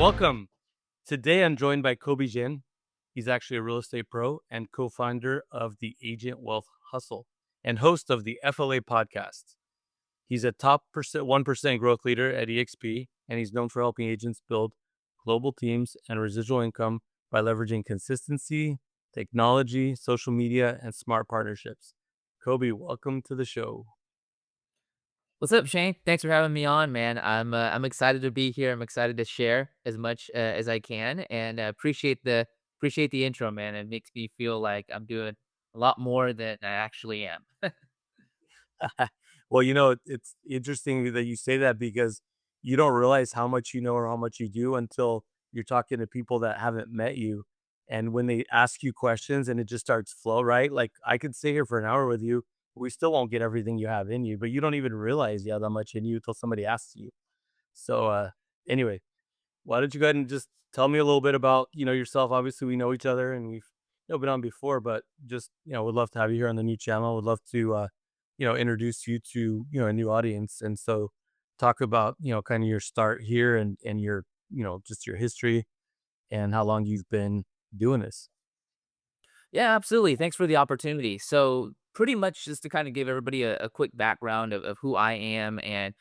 Welcome. Today I'm joined by Kobe Xin. He's actually a real estate pro and co-founder of the Agent Wealth Hustle and host of the FLA Podcast. He's a top 1% growth leader at EXP, and he's known for helping agents build global teams and residual income by leveraging consistency, technology, social media, and smart partnerships. Kobe, welcome to the show. What's up, Shane? Thanks for having me on, man. I'm excited to be here. I'm excited to share as much as I can, and appreciate the intro, man. It makes me feel like I'm doing a lot more than I actually am. Well, it's interesting that you say that because you don't realize how much you know or how much you do until you're talking to people that haven't met you. And when they ask you questions and it just starts flow, right? Like I could stay here for an hour with you. We still won't get everything you have in you, but you don't even realize you have that much in you until somebody asks you. So anyway, why don't you go ahead and just tell me a little bit about, yourself? Obviously, we know each other and we've been on before, but just, would love to have you here on the new channel. Would love to introduce you to, a new audience. And so talk about, kind of your start here and your, just your history and how long you've been doing this. Yeah, absolutely. Thanks for the opportunity. So, pretty much just to kind of give everybody a quick background of who I am and,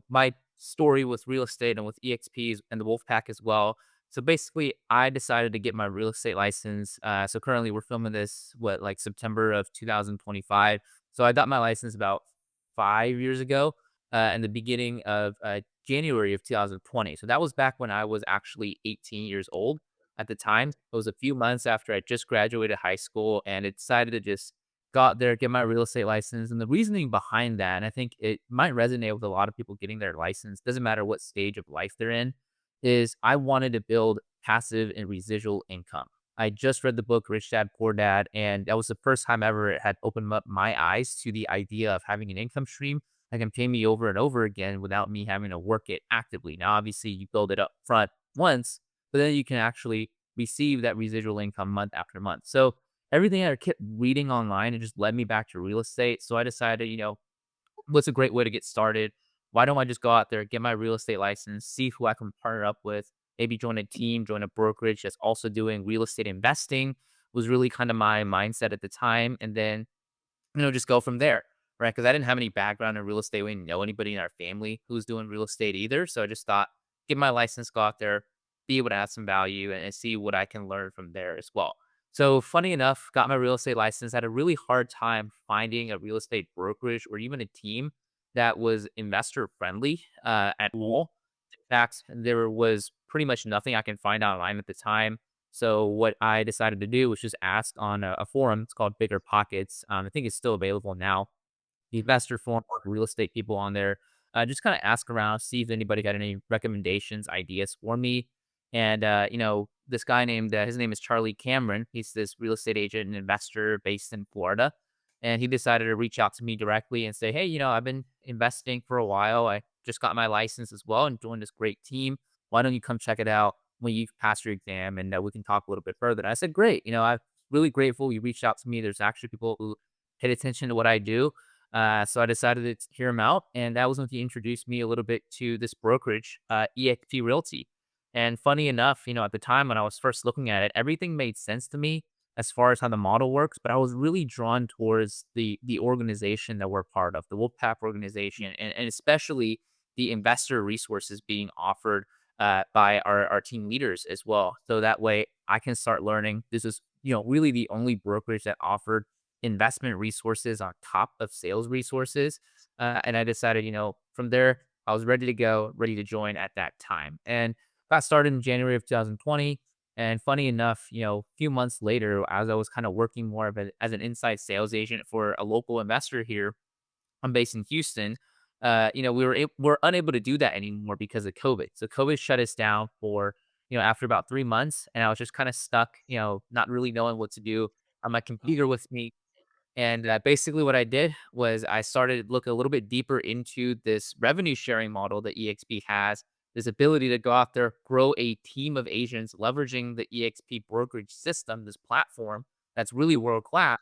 my story with real estate and with EXPs and the Wolfpack as well. So, basically, I decided to get my real estate license. So, currently, we're filming this, like September of 2025. So, I got my license about 5 years ago in the beginning of January of 2020. So, that was back when I was actually 18 years old at the time. It was a few months after I just graduated high school, and I decided to just go out there, get my real estate license. And the reasoning behind that, and I think it might resonate with a lot of people getting their license, doesn't matter what stage of life they're in, is I wanted to build passive and residual income. I just read the book Rich Dad Poor Dad, and that was the first time ever it had opened up my eyes to the idea of having an income stream that can pay me over and over again without me having to work it actively. Now, obviously, you build it up front once, but then you can actually receive that residual income month after month. So everything I kept reading online, it just led me back to real estate. So I decided, what's a great way to get started? Why don't I just go out there, get my real estate license, see who I can partner up with, maybe join a team, join a brokerage that's also doing real estate investing was really kind of my mindset at the time. And then, just go from there. Right. Cause I didn't have any background in real estate. We didn't know anybody in our family who was doing real estate either. So I just thought, get my license, go out there, be able to add some value and see what I can learn from there as well. So funny enough, got my real estate license, had a really hard time finding a real estate brokerage or even a team that was investor friendly at all. In fact, there was pretty much nothing I can find online at the time. So what I decided to do was just ask on a forum. It's called Bigger Pockets. I think it's still available now. The investor forum, real estate people on there. Just kind of ask around, see if anybody got any recommendations, ideas for me. And this guy named his name is Charlie Cameron. He's this real estate agent and investor based in Florida, and he decided to reach out to me directly and say, "Hey, I've been investing for a while. I just got my license as well and joined this great team. Why don't you come check it out when you've passed your exam and we can talk a little bit further?" And I said, "Great. I'm really grateful you reached out to me. There's actually people who paid attention to what I do." So I decided to hear him out, and that was when he introduced me a little bit to this brokerage, EXP Realty. And funny enough, at the time when I was first looking at it, everything made sense to me as far as how the model works, but I was really drawn towards the organization that we're part of, the Wolfpack organization, and especially the investor resources being offered by our team leaders as well. So that way I can start learning. This is, really the only brokerage that offered investment resources on top of sales resources. And I decided, from there, I was ready to go, ready to join at that time. And got started in January of 2020. And funny enough, a few months later, as I was kind of working more of as an inside sales agent for a local investor here, I'm based in Houston. We're unable to do that anymore because of COVID. So COVID shut us down for after about 3 months, and I was just kind of stuck, not really knowing what to do on my computer with me. And basically, what I did was I started to look a little bit deeper into this revenue sharing model that EXP has. This ability to go out there, grow a team of agents, leveraging the EXP brokerage system, this platform that's really world class,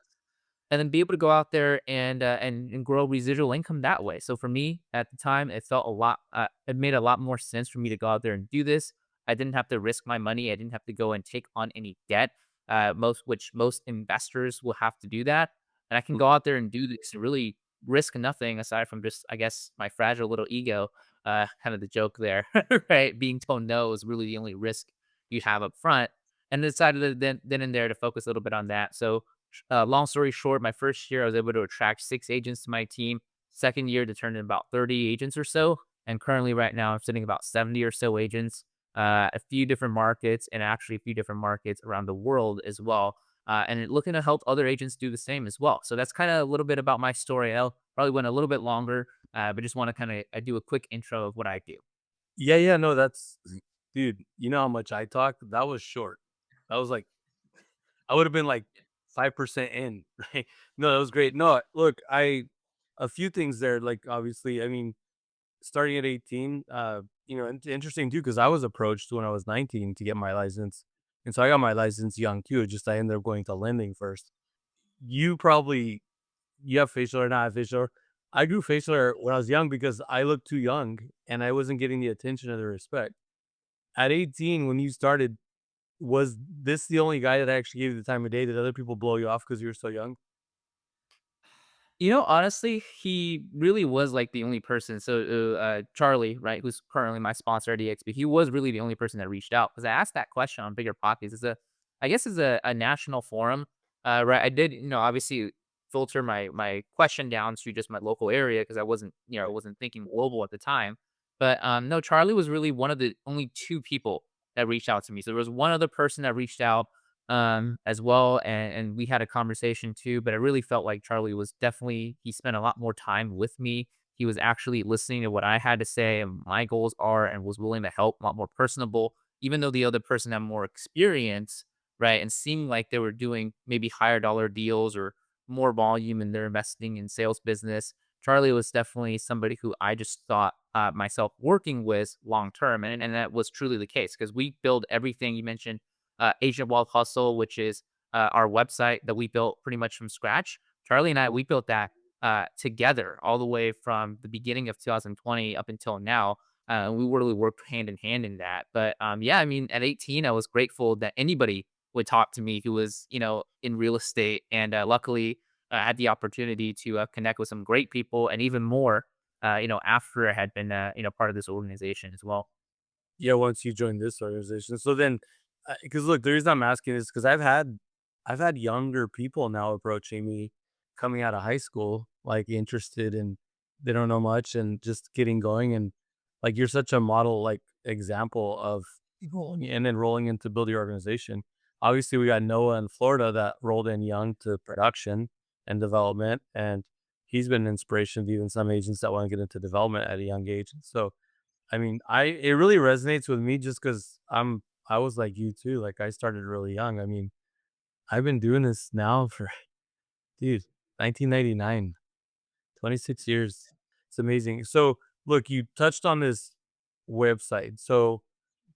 and then be able to go out there and grow residual income that way. So for me at the time, it felt a lot. It made a lot more sense for me to go out there and do this. I didn't have to risk my money. I didn't have to go and take on any debt, most investors will have to do that. And I can go out there and do this and really risk nothing aside from just, I guess, my fragile little ego. Kind of the joke there, right? Being told no is really the only risk you have up front. And decided to then and there to focus a little bit on that. So, long story short, my first year I was able to attract 6 agents to my team. Second year to turn in about 30 agents or so. And currently, right now, I'm sitting about 70 or so agents, a few different markets, and actually a few different markets around the world as well. Looking to help other agents do the same as well. So that's kind of a little bit about my story. I probably went a little bit longer, but just want to kind of I do a quick intro of what I do. Yeah, yeah, no, that's dude, you know how much I talk? That was short. That was like I would have been like 5% in, right? No, that was great. No, look, a few things there, like obviously, I mean, starting at 18, interesting too, because I was approached when I was 19 to get my license. And so I got my license young too. Just I ended up going to lending first. You probably you have facial or not have facial. I grew facial hair when I was young because I looked too young and I wasn't getting the attention or the respect. At 18, when you started, was this the only guy that actually gave you the time of day? Did other people blow you off because you were so young? Honestly, he really was like the only person. So, Charlie, right, who's currently my sponsor at EXP, he was really the only person that reached out because I asked that question on Bigger Pockets. I guess, it's a national forum, right? I did, obviously filter my question down to just my local area because I wasn't thinking global at the time. But no, Charlie was really one of the only two people that reached out to me. So there was one other person that reached out as well, and we had a conversation too, but I really felt like Charlie was definitely he spent a lot more time with me. He was actually listening to what I had to say and my goals are and was willing to help, a lot more personable, even though the other person had more experience, right? And seemed like they were doing maybe higher dollar deals or more volume in their investing in sales business. Charlie was definitely somebody who I just thought myself working with long term. And that was truly the case because we build everything you mentioned, Agent Wealth Hustle, which is our website that we built pretty much from scratch. Charlie and I, we built that together all the way from the beginning of 2020 up until now. We really worked hand in hand in that. But yeah, I mean, at 18, I was grateful that anybody would talk to me who was, in real estate. And luckily, I had the opportunity to connect with some great people and even more, after I had been, part of this organization as well. Yeah, once you join this organization. So then, because look, the reason I'm asking is because I've had younger people now approaching me coming out of high school, like interested and they don't know much and just getting going. And like you're such a model, like example of rolling in and rolling into build your organization. Obviously, we got Noah in Florida that rolled in young to production and development, and he's been an inspiration to even some agents that want to get into development at a young age. So I mean, I it really resonates with me just because I was like you too. Like I started really young. I mean, I've been doing this now for dude, 1999, 26 years. It's amazing. So look, you touched on this website. So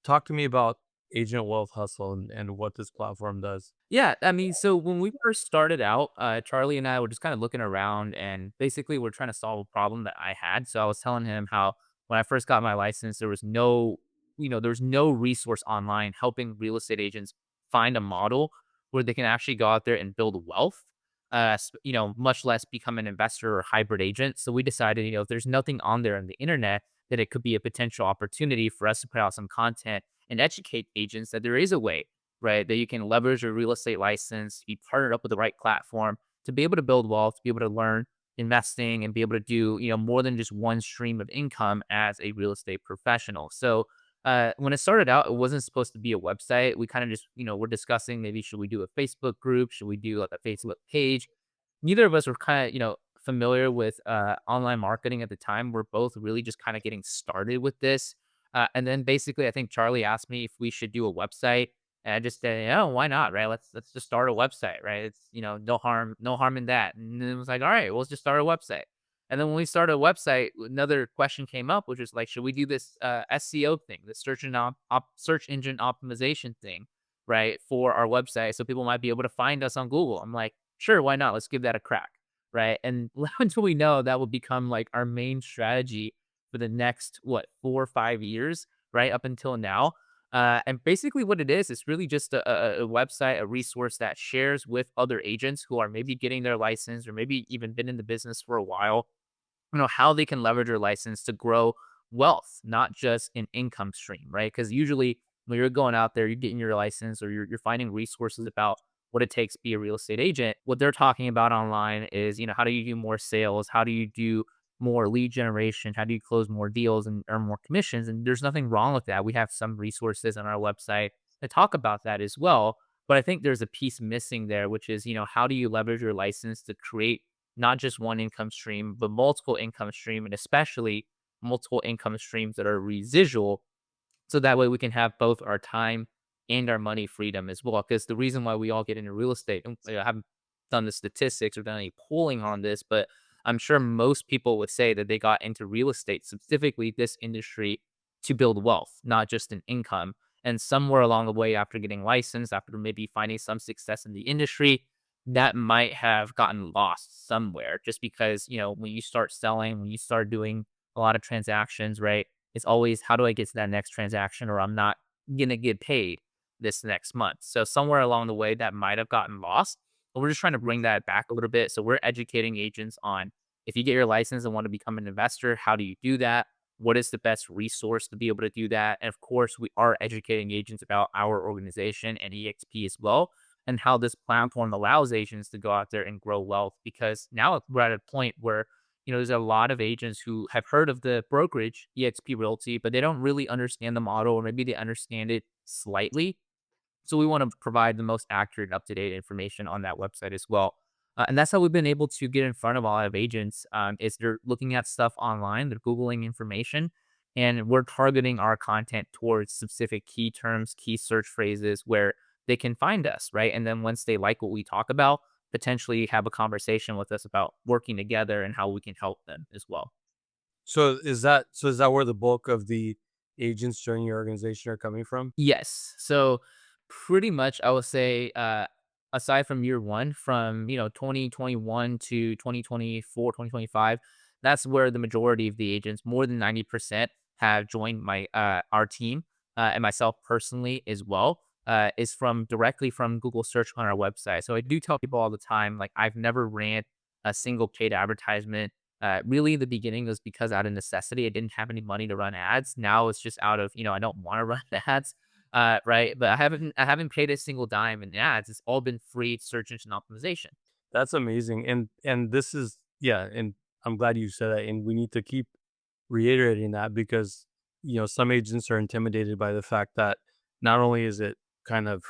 talk to me about Agent Wealth Hustle and what this platform does. Yeah, I mean, so when we first started out, Charlie and I were just kind of looking around and basically we're trying to solve a problem that I had. So I was telling him how when I first got my license, there was no resource online helping real estate agents find a model where they can actually go out there and build wealth, much less become an investor or hybrid agent. So we decided, if there's nothing on there on the internet, that it could be a potential opportunity for us to put out some content and educate agents that there is a way, right? That you can leverage your real estate license, be partnered up with the right platform to be able to build wealth, to be able to learn investing and be able to do, more than just one stream of income as a real estate professional. So when it started out, it wasn't supposed to be a website. We kind of just, we're discussing maybe should we do a Facebook group? Should we do like a Facebook page? Neither of us were kind of, familiar with online marketing at the time. We're both really just kind of getting started with this. And then basically, I think Charlie asked me if we should do a website. And I just said, "Yeah, why not? Right? Let's just start a website, right? It's no harm in that." And then it was like, "All right, well, let's just start a website." And then when we started a website, another question came up, which is like, should we do this SEO thing, the search engine optimization thing, right, for our website, so people might be able to find us on Google? I'm like, sure, why not? Let's give that a crack, right? And until we know that will become like our main strategy for the next 4 or 5 years, right up until now. And basically what it is, it's really just a website, a resource that shares with other agents who are maybe getting their license or maybe even been in the business for a while, how they can leverage your license to grow wealth, not just an income stream, right? Because usually when you're going out there, you're getting your license or you're finding resources about what it takes to be a real estate agent. What they're talking about online is, how do you do more sales? How do you do more lead generation? How do you close more deals and earn more commissions? And there's nothing wrong with that. We have some resources on our website that talk about that as well. But I think there's a piece missing there, which is, how do you leverage your license to create not just one income stream, but multiple income stream, and especially multiple income streams that are residual. So that way we can have both our time and our money freedom as well. Because the reason why we all get into real estate, and I haven't done the statistics or done any polling on this, but I'm sure most people would say that they got into real estate, specifically this industry, to build wealth, not just an income. And somewhere along the way, after getting licensed, after maybe finding some success in the industry, that might have gotten lost somewhere just because, when you start selling, when you start doing a lot of transactions, right? It's always, how do I get to that next transaction or I'm not going to get paid this next month. So somewhere along the way that might have gotten lost, but we're just trying to bring that back a little bit. So we're educating agents on, if you get your license and want to become an investor, how do you do that? What is the best resource to be able to do that? And of course, we are educating agents about our organization and EXP as well, and how this platform allows agents to go out there and grow wealth. Because now we're at a point where, there's a lot of agents who have heard of the brokerage, EXP Realty, but they don't really understand the model, or maybe they understand it slightly. So we want to provide the most accurate, up to date information on that website as well. And that's how we've been able to get in front of a lot of agents. Is they're looking at stuff online, they're googling information, and we're targeting our content towards specific key terms, key search phrases where they can find us, right? And then once they like what we talk about, potentially have a conversation with us about working together and how we can help them as well. So is that where the bulk of the agents joining your organization are coming from? Yes. So pretty much I would say, aside from year one, from 2021 to 2024, 2025, that's where the majority of the agents, more than 90%, have joined my our team, and myself personally as well. Is from directly from Google search on our website. So I do tell people all the time, like, I've never ran a single paid advertisement. Really, the beginning was because out of necessity. I didn't have any money to run ads. Now it's just out of, I don't want to run ads, right? But I haven't paid a single dime in ads. It's all been free search engine optimization. That's amazing. And this is, yeah, and I'm glad you said that. And we need to keep reiterating that because, some agents are intimidated by the fact that not only is it kind of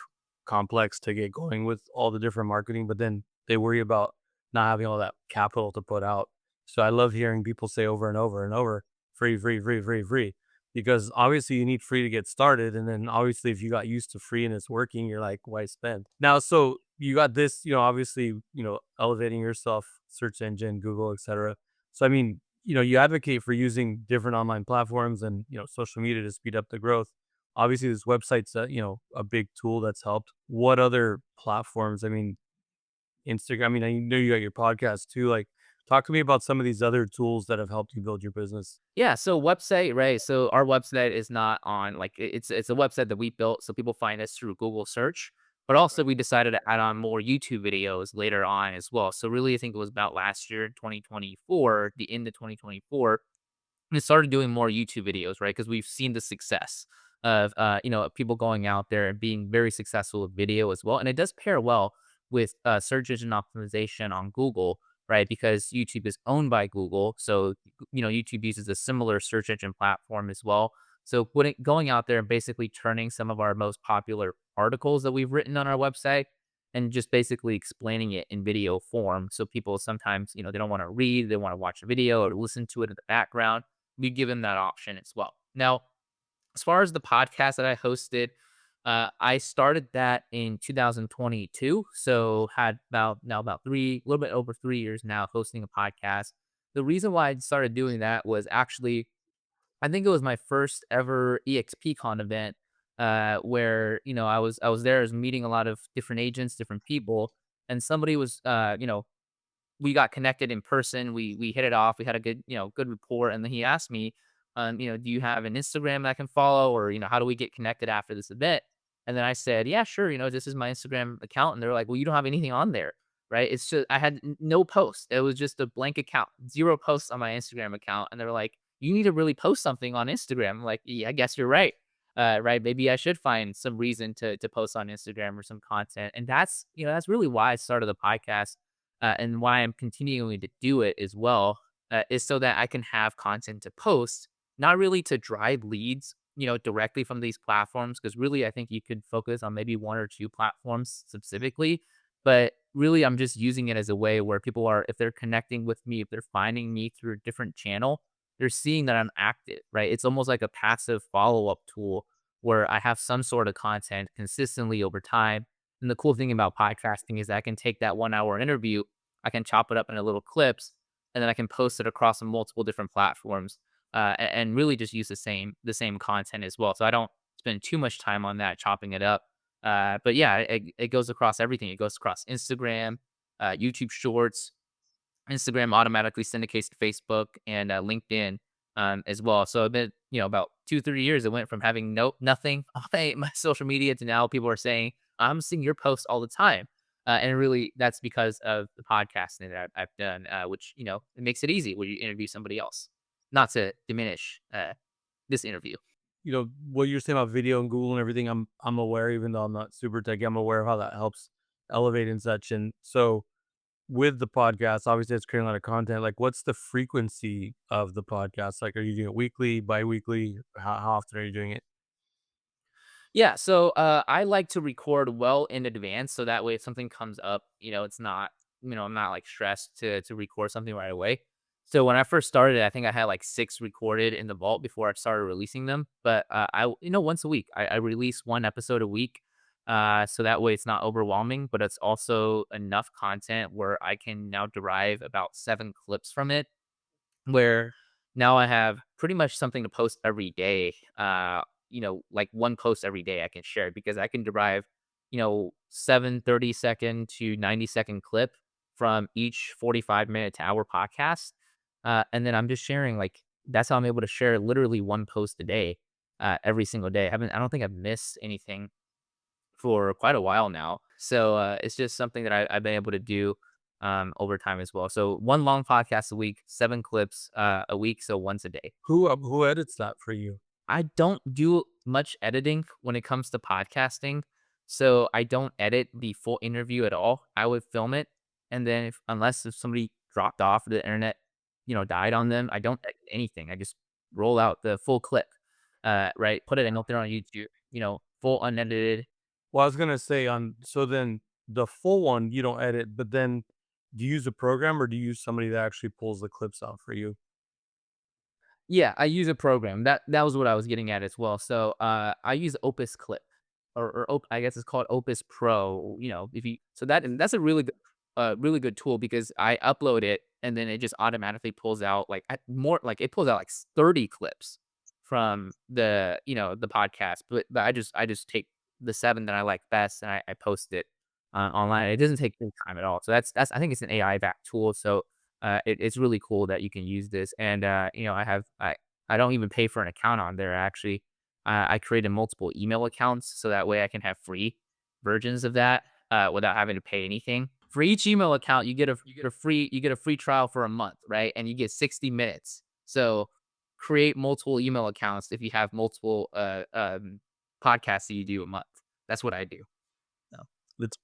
complex to get going with all the different marketing, but then they worry about not having all that capital to put out. So I love hearing people say over and over and over, free, free, free, free, free. Because obviously you need free to get started. And then obviously if you got used to free and it's working, you're like, why spend? Now, so you got this, obviously, elevating yourself, search engine, Google, etc. So I mean, you advocate for using different online platforms and, social media to speed up the growth. Obviously, this website's a big tool that's helped. What other platforms? I mean, Instagram. I mean, I know you got your podcast too. Like, talk to me about some of these other tools that have helped you build your business. Yeah, so website, right? So our website is not on, like, it's a website that we built so people find us through Google search, but also Right. we decided to add on more YouTube videos later on as well. So really, I think it was about last year, 2024, the end of 2024, we started doing more YouTube videos, right? Because we've seen the success of, people going out there and being very successful with video as well, and it does pair well with search engine optimization on Google, right? Because YouTube is owned by Google, so YouTube uses a similar search engine platform as well. So going out there and basically turning some of our most popular articles that we've written on our website and just basically explaining it in video form. So people sometimes, they don't want to read, they want to watch a video or listen to it in the background. We give them that option as well. Now, as far as the podcast that I hosted, I started that in 2022. So had about a little bit over 3 years now hosting a podcast. The reason why I started doing that was actually, I think it was my first ever EXPCon event, where I was there, I was meeting a lot of different agents, different people, and somebody was, we got connected in person. We hit it off. We had a good rapport, and then he asked me, Do you have an Instagram that I can follow, or how do we get connected after this event?" And then I said, "Yeah, sure. This is my Instagram account." And they're like, "Well, you don't have anything on there, right?" It's just I had no post. It was just a blank account, zero posts on my Instagram account. And they're like, "You need to really post something on Instagram." I'm like, "Yeah, I guess you're right." Right? Maybe I should find some reason to post on Instagram or some content. And that's really why I started the podcast, and why I'm continuing to do it as well, is so that I can have content to post, not really to drive leads, directly from these platforms. Because really, I think you could focus on maybe one or two platforms specifically. But really, I'm just using it as a way where people are, if they're connecting with me, if they're finding me through a different channel, they're seeing that I'm active, right? It's almost like a passive follow up tool where I have some sort of content consistently over time. And the cool thing about podcasting is that I can take that 1 hour interview, I can chop it up into little clips, and then I can post it across multiple different platforms, and really just use the same content as well. So I don't spend too much time on that chopping it up. But yeah, it goes across everything. It goes across Instagram, YouTube Shorts. Instagram automatically syndicates to Facebook and LinkedIn, as well. So I've been, about 2, 3 years. It went from having nothing on my social media to now people are saying, "I'm seeing your posts all the time." And really, that's because of the podcasting that I've done, which, it makes it easy when you interview somebody else. Not to diminish this interview. What you're saying about video and Google and everything, I'm aware, even though I'm not super techy, I'm aware of how that helps elevate and such. And so with the podcast, obviously it's creating a lot of content. Like, what's the frequency of the podcast? Like, are you doing it weekly, bi-weekly? How often are you doing it? Yeah, so I like to record well in advance, so that way if something comes up, it's not, I'm not like stressed to record something right away. So when I first started, I think I had like 6 recorded in the vault before I started releasing them. But once a week, I release one episode a week, so that way it's not overwhelming, but it's also enough content where I can now derive about 7 clips from it, where now I have pretty much something to post every day. Like one post every day I can share because I can derive, 7 30-second to 90-second clip from each 45 minute to hour podcast. And then I'm just sharing, like, that's how I'm able to share literally one post a day, every single day. I don't think I've missed anything for quite a while now. So it's just something that I've been able to do, over time as well. So one long podcast a week, 7 clips a week, so once a day. Who edits that for you? I don't do much editing when it comes to podcasting, so I don't edit the full interview at all. I would film it, and then unless if somebody dropped off, the internet, died on them, I don't edit anything. I just roll out the full clip, right? Put it out there on YouTube, full unedited. Well, I was gonna say, on so then the full one you don't edit, but then do you use a program or do you use somebody that actually pulls the clips out for you? Yeah, I use a program. That was what I was getting at as well. So, I use Opus Clip, I guess it's called Opus Pro. If you so that and that's a really good tool because I upload it and then it just automatically pulls out like more like it pulls out like 30 clips from the podcast. But I just take the 7 that I like best and I post it, online. It doesn't take any time at all. So that's I think it's an AI backed tool. So it's really cool that you can use this. And I don't even pay for an account on there. Actually, I created multiple email accounts so that way I can have free versions of that, without having to pay anything. For each email account, you get a free trial for a month, right? And you get 60 minutes. So create multiple email accounts if you have multiple podcasts that you do a month. That's what I do. So.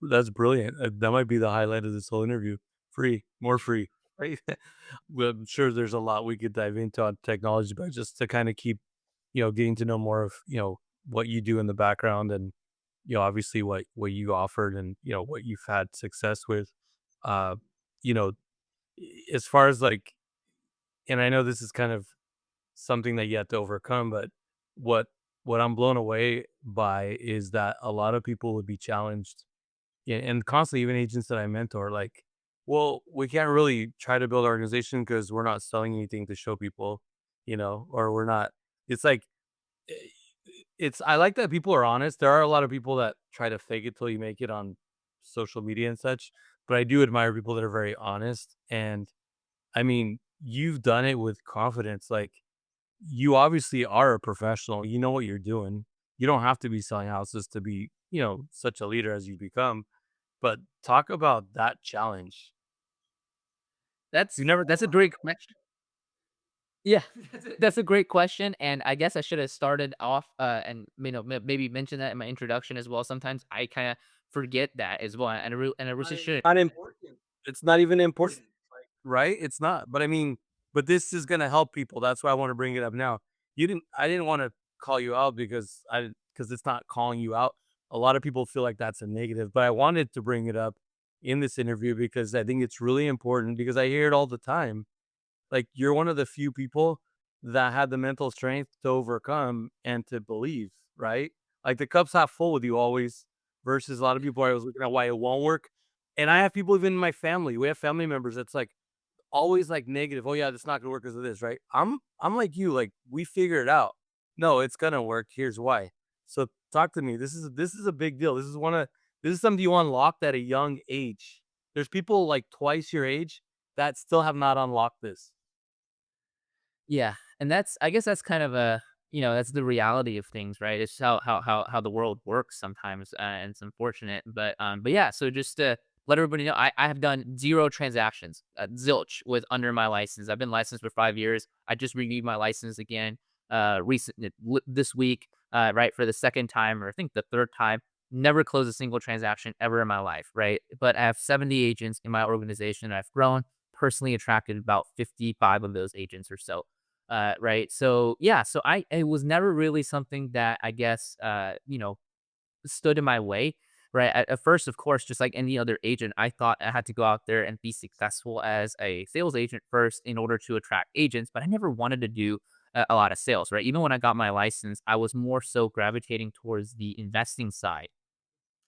That's brilliant. That might be the highlight of this whole interview. Free, more free, right? Well, I'm sure there's a lot we could dive into on technology, but just to kind of keep, getting to know more of, what you do in the background and, obviously what you offered and, what you've had success with. Uh, you know, as far as like, and I know this is kind of something that you have to overcome, but what what I'm blown away by is that a lot of people would be challenged. Yeah, and constantly, even agents that I mentor, like, well, we can't really try to build our organization because we're not selling anything to show people, or we're not. It's like, eh, I like that people are honest. There are a lot of people that try to fake it till you make it on social media and such, but I do admire people that are very honest. And I mean, you've done it with confidence. Like, you obviously are a professional. You know what you're doing. You don't have to be selling houses to be, such a leader as you become. But talk about that challenge. You never That's thought a about great question. Yeah, that's a great question, and I guess I should have started off, and maybe mention that in my introduction as well. Sometimes I kind of forget that as well, and I really should. not important. It's not even important, like, right? It's not. But I mean, but this is gonna help people. That's why I want to bring it up now. I didn't want to call you out because it's not calling you out. A lot of people feel like that's a negative, but I wanted to bring it up in this interview because I think it's really important because I hear it all the time. Like, you're one of the few people that had the mental strength to overcome and to believe, right? Like, the cup's half full with you always versus a lot of people are always looking at why it won't work. And I have people even in my family. We have family members that's like always like negative. Oh yeah, that's not gonna work because of this, right? I'm like you, like we figure it out. No, it's gonna work. Here's why. So talk to me. This is a big deal. This is something you unlocked at a young age. There's people like twice your age that still have not unlocked this. Yeah, and that's I guess that's kind of a that's the reality of things, right? It's how the world works sometimes, and it's unfortunate, but yeah. So just to let everybody know, I have done 0 transactions, zilch, with under my license. I've been licensed for 5 years. I just renewed my license again, this week, right, for the second time, or I think the third time. Never closed a single transaction ever in my life, right? But I have 70 agents in my organization, and I've grown personally attracted about 55 of those agents or so. Right. So yeah, so it was never really something that I guess stood in my way. Right. At first, of course, just like any other agent, I thought I had to go out there and be successful as a sales agent first in order to attract agents, but I never wanted to do a lot of sales. Right. Even when I got my license, I was more so gravitating towards the investing side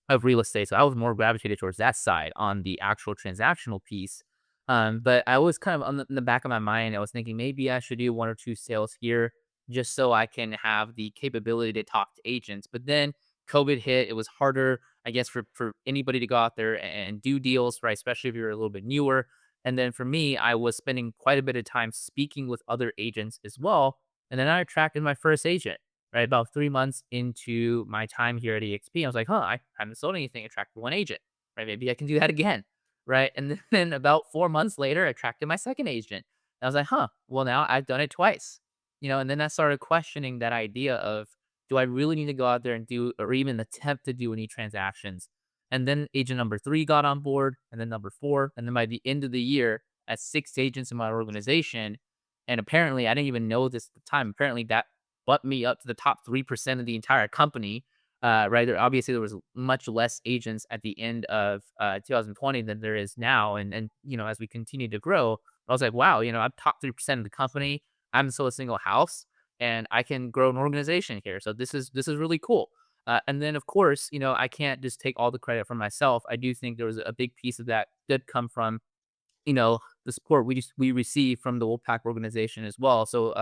of real estate. So I was more gravitated towards that side on the actual transactional piece. But I was kind of in the back of my mind, I was thinking maybe I should do 1 or 2 sales here just so I can have the capability to talk to agents. But then COVID hit. It was harder, I guess, for anybody to go out there and do deals, right? Especially if you're a little bit newer. And then for me, I was spending quite a bit of time speaking with other agents as well. And then I attracted my first agent, right? About 3 months into my time here at EXP, I was like, huh, I haven't sold anything, attracted one agent, right? Maybe I can do that again, right? And then about 4 months later, I attracted my second agent. And I was like, huh, well, now I've done it twice, and then I started questioning that idea of, do I really need to go out there and do, or even attempt to do any transactions? And then agent number 3 got on board, and then number 4. And then by the end of the year, at 6 agents in my organization, and apparently I didn't even know this at the time. Apparently that bumped me up to the top 3% of the entire company. Right there, obviously there was much less agents at the end of 2020 than there is now, and as we continue to grow, I was like, wow, I'm top 3% of the company. I'm still a single house, and I can grow an organization here. So this is really cool. And then of course, I can't just take all the credit for myself. I do think there was a big piece of that did come from the support we receive from the Wolfpack organization as well. So,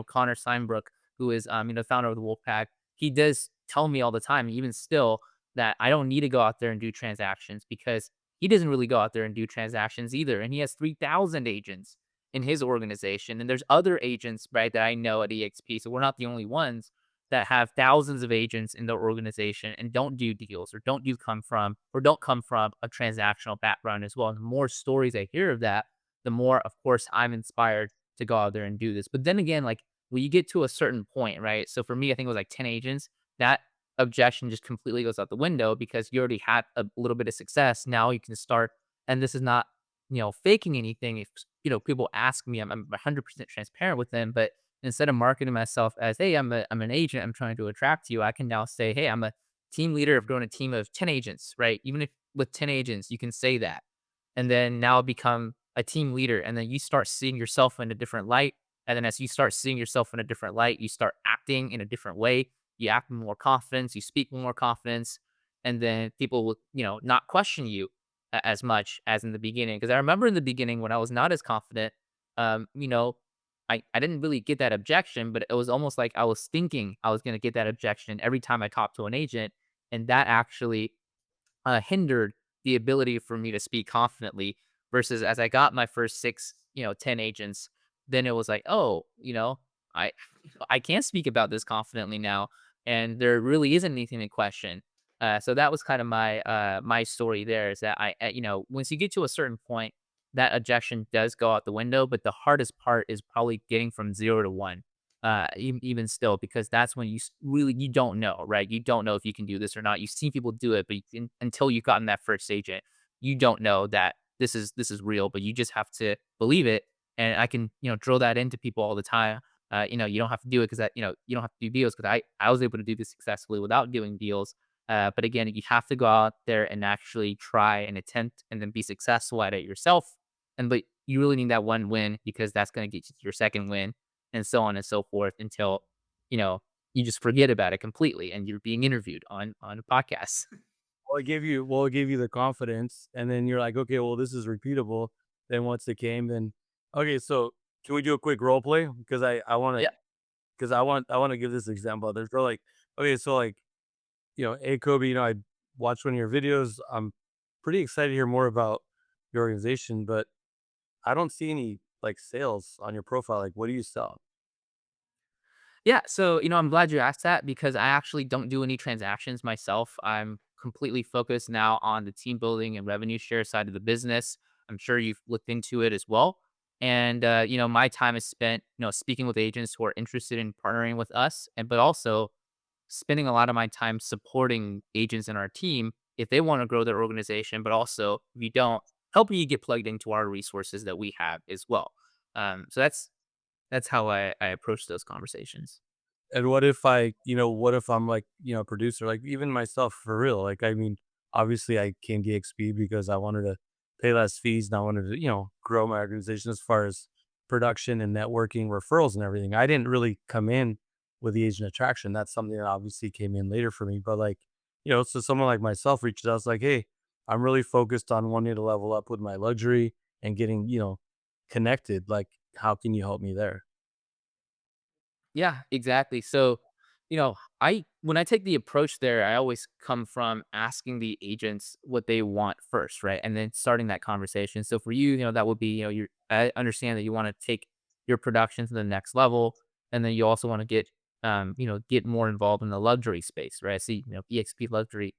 Connor Steinbrook, who is, founder of the Wolfpack, he does tell me all the time, even still, that I don't need to go out there and do transactions because he doesn't really go out there and do transactions either. And he has 3,000 agents in his organization. And there's other agents, right, that I know at EXP. So we're not the only ones that have thousands of agents in their organization and don't do deals or don't come from a transactional background as well. And the more stories I hear of that, the more, of course, I'm inspired to go out there and do this. But then again, like when you get to a certain point, right? So for me, I think it was like 10 agents. That objection just completely goes out the window because you already had a little bit of success. Now you can start, and this is not, faking anything. If people ask me, I'm 100% transparent with them, but instead of marketing myself as, "Hey, I'm an agent, I'm trying to attract you," I can now say, "Hey, I'm a team leader. I've grown a team of 10 agents," right? Even if with 10 agents, you can say that. And then now become a team leader. And then you start seeing yourself in a different light. And then as you start seeing yourself in a different light, you start acting in a different way. You act with more confidence, you speak with more confidence. And then people will, not question you as much as in the beginning. Because I remember in the beginning when I was not as confident, um, you know, I didn't really get that objection, but it was almost like I was thinking I was going to get that objection every time I talked to an agent. And that actually hindered the ability for me to speak confidently versus as I got my first 6, 10 agents, then it was like, oh, I I can speak about this confidently now, and there really isn't anything to question. So that was kind of my story there is that once you get to a certain point, that objection does go out the window, but the hardest part is probably getting from 0 to 1. Even still, because that's when really you don't know, right? You don't know if you can do this or not. You've seen people do it, but until you've gotten that first agent, you don't know that this is real. But you just have to believe it. And I can drill that into people all the time. You don't have to do it because you don't have to do deals because I was able to do this successfully without doing deals. But again, you have to go out there and actually try and attempt and then be successful at it yourself. But you really need that one win because that's going to get you to your second win and so on and so forth until you know you just forget about it completely and you're being interviewed on a podcast. It gave you the confidence, and then you're like, "Okay, well, this is repeatable." Then once it came, then okay, so can we do a quick role play? Because I wanna Yeah. 'cause I wanna give this example. There's real like okay, so, like, "Hey, Kobe, I watched one of your videos. I'm pretty excited to hear more about your organization, but I don't see any, like, sales on your profile. Like, what do you sell?" Yeah, so, I'm glad you asked that because I actually don't do any transactions myself. I'm completely focused now on the team building and revenue share side of the business. I'm sure you've looked into it as well. And my time is spent, speaking with agents who are interested in partnering with us, but also spending a lot of my time supporting agents in our team if they want to grow their organization, but also if you don't, helping you get plugged into our resources that we have as well. So that's how I approach those conversations. And what if I'm like, a producer, like even myself for real. Like, I mean, obviously I came to EXP because I wanted to pay less fees and I wanted to, grow my organization as far as production and networking, referrals and everything. I didn't really come in with the agent attraction. That's something that obviously came in later for me. But like, so someone like myself reaches out, it's like, hey, I'm really focused on wanting to level up with my luxury and getting, connected. Like, how can you help me there? Yeah, exactly. So, I when I take the approach there, I always come from asking the agents what they want first, right? And then starting that conversation. So for you, that would be, I understand that you want to take your production to the next level. And then you also want to get more involved in the luxury space, right? I see, EXP luxury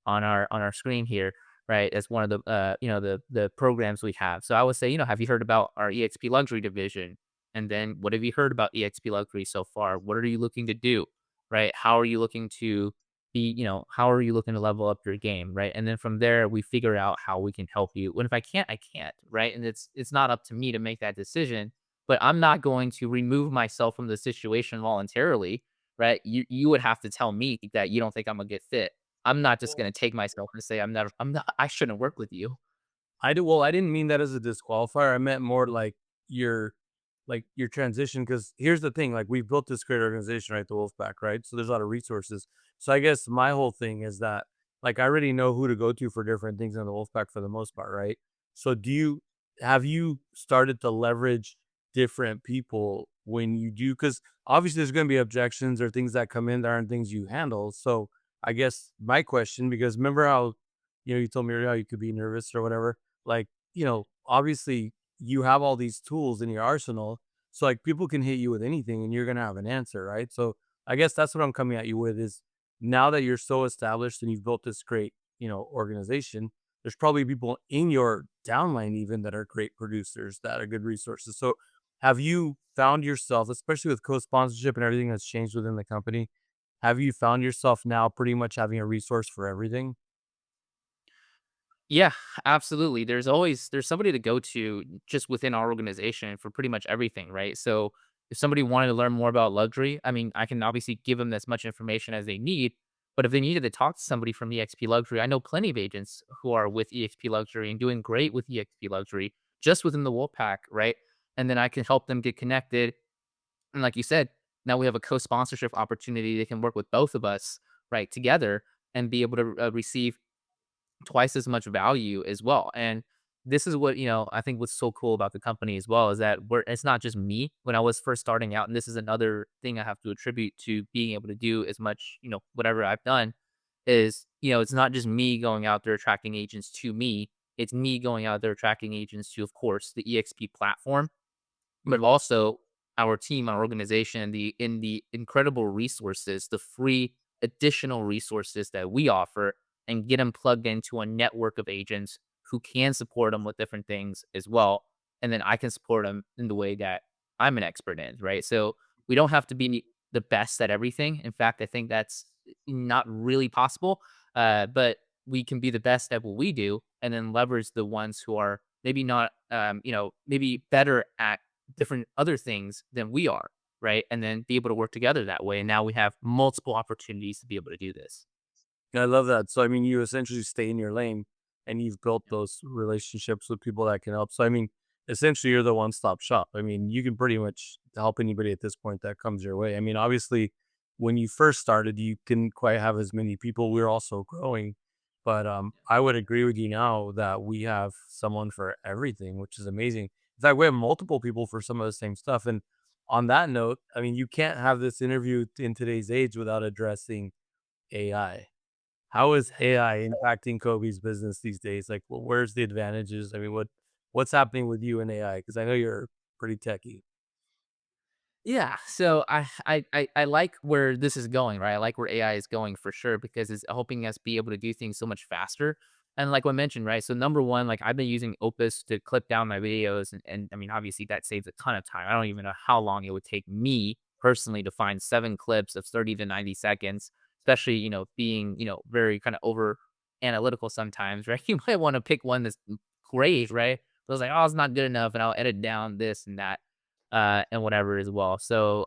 on our screen here, right? As one of the the programs we have. So I would say, have you heard about our EXP luxury division? And then what have you heard about EXP luxury so far? What are you looking to do? Right? How are you looking to how are you looking to level up your game? Right. And then from there, we figure out how we can help you. And if I can't, I can't. Right. And it's not up to me to make that decision, but I'm not going to remove myself from the situation voluntarily. Right. You would have to tell me that you don't think I'm a good fit. I'm not just gonna take myself and say I shouldn't work with you. I didn't mean that as a disqualifier. I meant more your your transition. Because here's the thing, like, we've built this great organization, right? The Wolfpack, right? So there's a lot of resources. So I guess my whole thing is that, like, I already know who to go to for different things in the Wolfpack for the most part, right? So have you started to leverage different people when you do? Because obviously there's gonna be objections or things that come in that aren't things you handle. So I guess my question, because remember how, you told me earlier how you could be nervous or whatever, like, obviously you have all these tools in your arsenal. So like people can hit you with anything and you're gonna have an answer, right? So I guess that's what I'm coming at you with is now that you're so established and you've built this great, organization, there's probably people in your downline even that are great producers, that are good resources. So have you found yourself, especially with co-sponsorship and everything that's changed within the company, have you found yourself now pretty much having a resource for everything? Yeah, absolutely. There's somebody to go to just within our organization for pretty much everything, right? So if somebody wanted to learn more about luxury, I mean, I can obviously give them as much information as they need. But if they needed to talk to somebody from EXP Luxury, I know plenty of agents who are with EXP Luxury and doing great with EXP Luxury just within the Wolfpack, right? And then I can help them get connected. And like you said, now we have a co-sponsorship opportunity. They can work with both of us, right, together and be able to receive twice as much value as well. And this is what, I think what's so cool about the company as well is that it's not just me when I was first starting out. And this is another thing I have to attribute to being able to do as much, whatever I've done is, it's not just me going out there attracting agents to me. It's me going out there attracting agents to, of course, the EXP platform, but Mhm. also our team, our organization, the incredible resources, the free additional resources that we offer, and get them plugged into a network of agents who can support them with different things as well. And then I can support them in the way that I'm an expert in, right? So we don't have to be the best at everything. In fact, I think that's not really possible. But we can be the best at what we do and then leverage the ones who are maybe not, maybe better at different other things than we are, right? And then be able to work together that way. And now we have multiple opportunities to be able to do this. I love that. So, I mean, you essentially stay in your lane and you've built Yep. those relationships with people that can help. So, I mean, essentially, you're the one stop shop. I mean, you can pretty much help anybody at this point that comes your way. I mean, obviously, when you first started, you didn't quite have as many people. We are also growing. But I would agree with you now that we have someone for everything, which is amazing. In fact, we have multiple people for some of the same stuff. And on that note, I mean, you can't have this interview in today's age without addressing AI. How is AI impacting Kobe's business these days? Like, where's the advantages? I mean, what's happening with you and AI? Because I know you're pretty techy. Yeah, so I like where this is going, right? I like where AI is going for sure because it's helping us be able to do things so much faster. And like I mentioned, right? So number one, like I've been using Opus to clip down my videos, and I mean, obviously that saves a ton of time. I don't even know how long it would take me personally to find 7 clips of 30 to 90 seconds, especially being very kind of over analytical sometimes, right? You might want to pick one that's great, right? So I was like, oh, it's not good enough, and I'll edit down this and that and whatever as well. So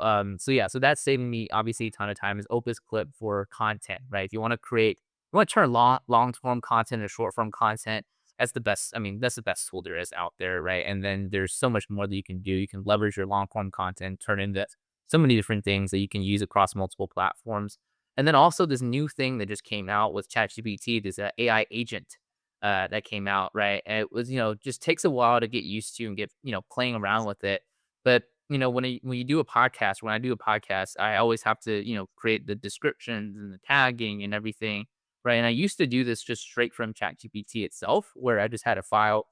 yeah, so that's saving me obviously a ton of time is Opus Clip for content, right? If you want to create, you want to turn long form content into short form content. That's the best. I mean, that's the best tool there is out there, right? And then there's so much more that you can do. You can leverage your long form content, turn into so many different things that you can use across multiple platforms. And then also this new thing that just came out with ChatGPT, this AI agent that came out, right? And it was, just takes a while to get used to and get, playing around with it, but, when you do a podcast, when I do a podcast, I always have to, create the descriptions and the tagging and everything, right? And I used to do this just straight from ChatGPT itself, where I just had a file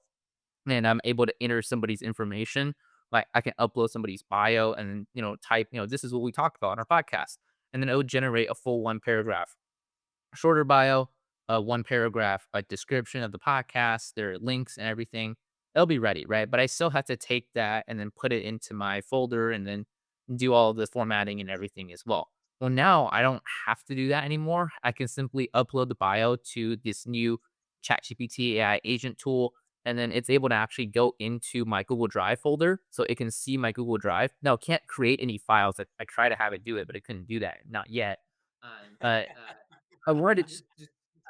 and I'm able to enter somebody's information. Like I can upload somebody's bio and then, type, this is what we talked about on our podcast. And then it would generate a full 1 paragraph shorter bio, one paragraph, a description of the podcast, their links and everything. It'll be ready, right? But I still have to take that and then put it into my folder and then do all the formatting and everything as well. Well, now I don't have to do that anymore. I can simply upload the bio to this new ChatGPT AI agent tool, and then it's able to actually go into my Google Drive folder, so it can see my Google Drive. Now, it can't create any files. I try to have it do it, but it couldn't do that, not yet. But I wanted to just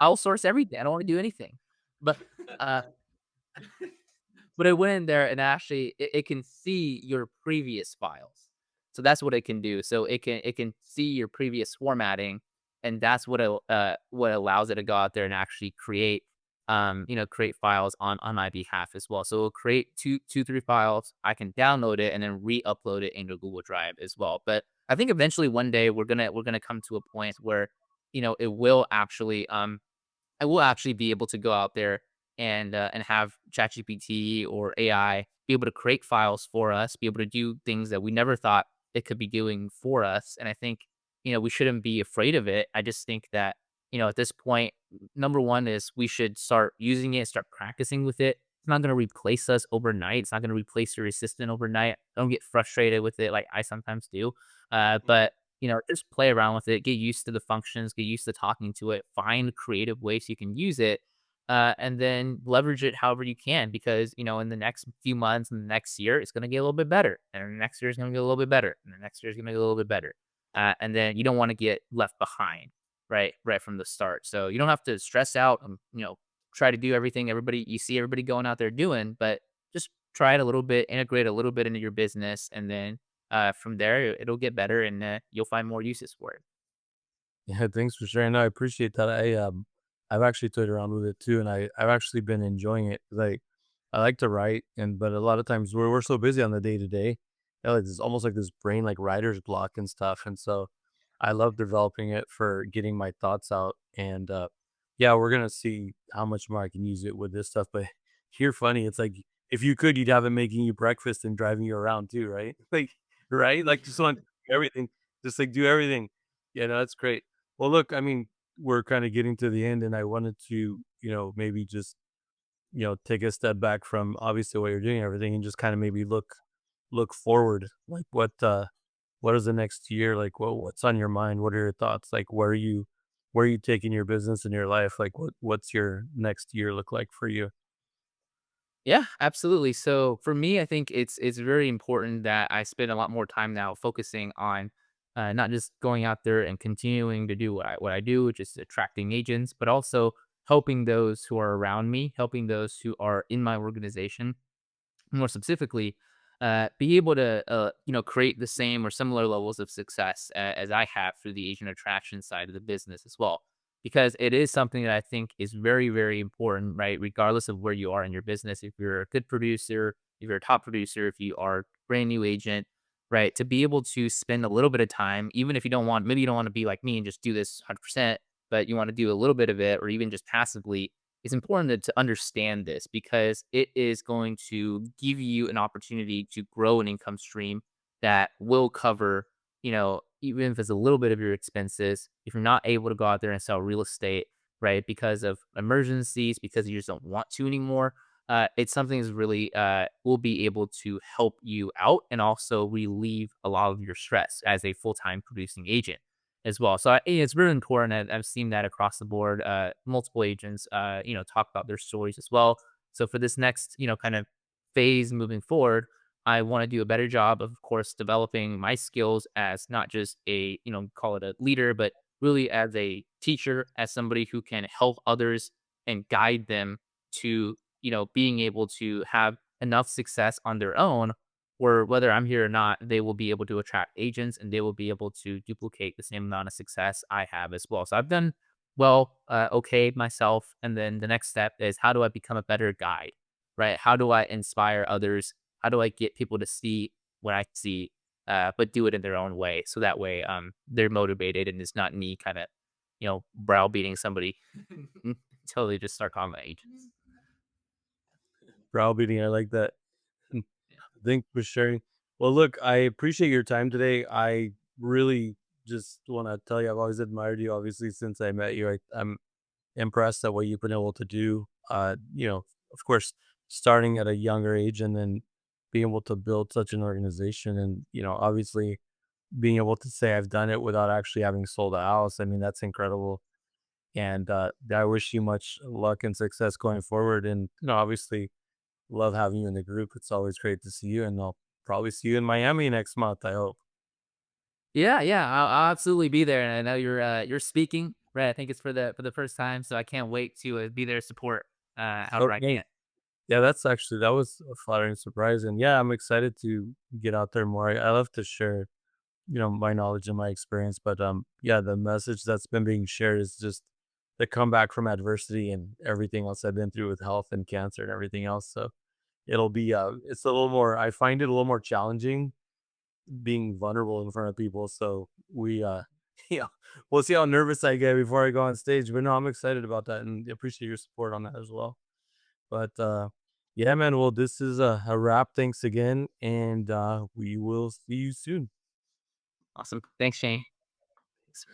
outsource everything. I don't wanna do anything. But, uh, but I went in there and actually it can see your previous files. So that's what it can do. So it can see your previous formatting, and that's what allows it to go out there and actually create files on my behalf as well. So it'll create 3 files. I can download it and then re-upload it into Google Drive as well. But I think eventually one day we're gonna come to a point where, it will actually I will actually be able to go out there and have ChatGPT or AI be able to create files for us, be able to do things that we never thought it could be doing for us. And I think, we shouldn't be afraid of it. I just think that, at this point, number one is we should start using it, start practicing with it. It's not going to replace us overnight. It's not going to replace your assistant overnight. Don't get frustrated with it like I sometimes do. But just play around with it, get used to the functions, get used to talking to it, find creative ways you can use it, and then leverage it however you can. Because in the next few months and the next year, it's going to get a little bit better, and the next year is going to get a little bit better, and the next year is going to get a little bit better, and then you don't want to get left behind, right from the start. So you don't have to stress out, and try to do everything everybody going out there doing, but just try it a little bit, integrate a little bit into your business, and then from there, it'll get better and you'll find more uses for it. Yeah, thanks for sharing. No, I appreciate that. I've actually toyed around with it too, and I've actually been enjoying it. Like, I like to write, but a lot of times we're so busy on the day to day, like it's almost like this brain like writer's block and stuff. And so, I love developing it for getting my thoughts out. And yeah, we're gonna see how much more I can use it with this stuff. But here, funny, it's like if you could, you'd have it making you breakfast and driving you around too, right? Like, right? Like, just want everything, just, like, do everything. Yeah, no, that's great. Well, look, I mean, we're kinda getting to the end, and I wanted to, maybe just, take a step back from obviously what you're doing and everything and just kinda maybe look forward. Like, what is the next year? Like, what's on your mind? What are your thoughts? Like, where are you taking your business and your life? Like, what's your next year look like for you? Yeah, absolutely. So for me, I think it's very important that I spend a lot more time now focusing on not just going out there and continuing to do what I do, which is attracting agents, but also helping those who are around me, helping those who are in my organization more specifically, be able to, create the same or similar levels of success as I have through the agent attraction side of the business as well. Because it is something that I think is very, very important, right? Regardless of where you are in your business, if you're a good producer, if you're a top producer, if you are a brand new agent, right? To be able to spend a little bit of time, even if you don't want, maybe you don't want to be like me and just do this 100%, but you want to do a little bit of it or even just passively, it's important to understand this because it is going to give you an opportunity to grow an income stream that will cover, even if it's a little bit of your expenses. If you're not able to go out there and sell real estate, right, because of emergencies, because you just don't want to anymore, it's something that's really will be able to help you out and also relieve a lot of your stress as a full time producing agent as well. So it's really important. I've seen that across the board. Multiple agents, talk about their stories as well. So for this next, kind of phase moving forward, I want to do a better job of course, developing my skills as not just a, call it a leader, but really as a teacher, as somebody who can help others and guide them to, being able to have enough success on their own where whether I'm here or not, they will be able to attract agents and they will be able to duplicate the same amount of success I have as well. So I've done well, okay myself. And then the next step is how do I become a better guide, right? How do I inspire others? How do I get people to see what I see, but do it in their own way? So that way, they're motivated and it's not me kind of, browbeating somebody until they just start calling them agents. Browbeating, I like that. Mm, Yeah. thanks for sharing. Well, look, I appreciate your time today. I really just want to tell you, I've always admired you, obviously, since I met you. I'm impressed at what you've been able to do. Of course, starting at a younger age and then being able to build such an organization and, obviously being able to say I've done it without actually having sold a house. I mean, that's incredible. And I wish you much luck and success going forward. And, obviously, love having you in the group. It's always great to see you. And I'll probably see you in Miami next month, I hope. Yeah, yeah, I'll absolutely be there, and I know you're speaking, right? I think it's for the first time, so I can't wait to be there to support however I Okay. can. Yeah, that was a flattering surprise. And yeah, I'm excited to get out there more. I love to share, my knowledge and my experience. But yeah, the message that's been being shared is just the comeback from adversity and everything else I've been through with health and cancer and everything else. So it'll be it's a little more I find it a little more challenging being vulnerable in front of people. So we yeah, we'll see how nervous I get before I go on stage. But no, I'm excited about that and appreciate your support on that as well. But yeah, man, well, this is a wrap. Thanks again, and we will see you soon. Awesome, thanks, Shane. Thanks.